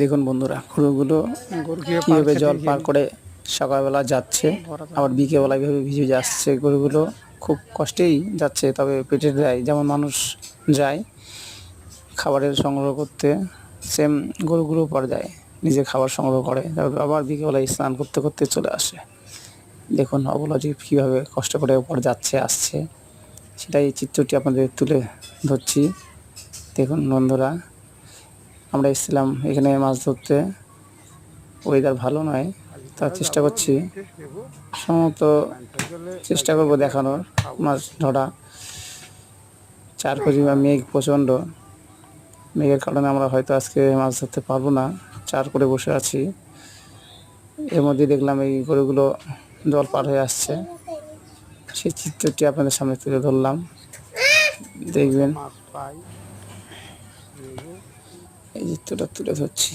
দেখুন বন্ধুরা, গরুগুলো কীভাবে জল পার করে সকালবেলা যাচ্ছে, আবার বিকেলবেলা এভাবে ভিজে যাচ্ছে। গরুগুলো খুব কষ্টেই যাচ্ছে, তবে পেটের দায় যেমন মানুষ যায় খাবারের সংগ্রহ করতে, সেম গরুগুলো পরে যায়, নিজে খাবার সংগ্রহ করে, তারপর আবার বিকেলবেলায় স্নান করতে করতে চলে আসে। দেখুন অবলা জীব কীভাবে কষ্ট করে ওপর যাচ্ছে আসছে, সেটাই এই চিত্রটি আপনাদের তুলে ধরছি। দেখুন বন্ধুরা, আমরা এসেছিলাম এখানে মাছ ধরতে। ওয়েদার ভালো নয়, তার চেষ্টা করছি, সম্ভবত চেষ্টা করব দেখানোর মাছ ধরা। চার পরিমা মেঘ, প্রচণ্ড মেঘের কারণে আমরা হয়তো আজকে মাছ ধরতে পারবো না, চার করে বসে আছি। এর মধ্যে দেখলাম এই গরুগুলো জল পার হয়ে আসছে, সেই চিত্রটি আপনাদের সামনে তুলে ধরলাম, দেখবেন। এই চিত্রটা তুলে ধরছি।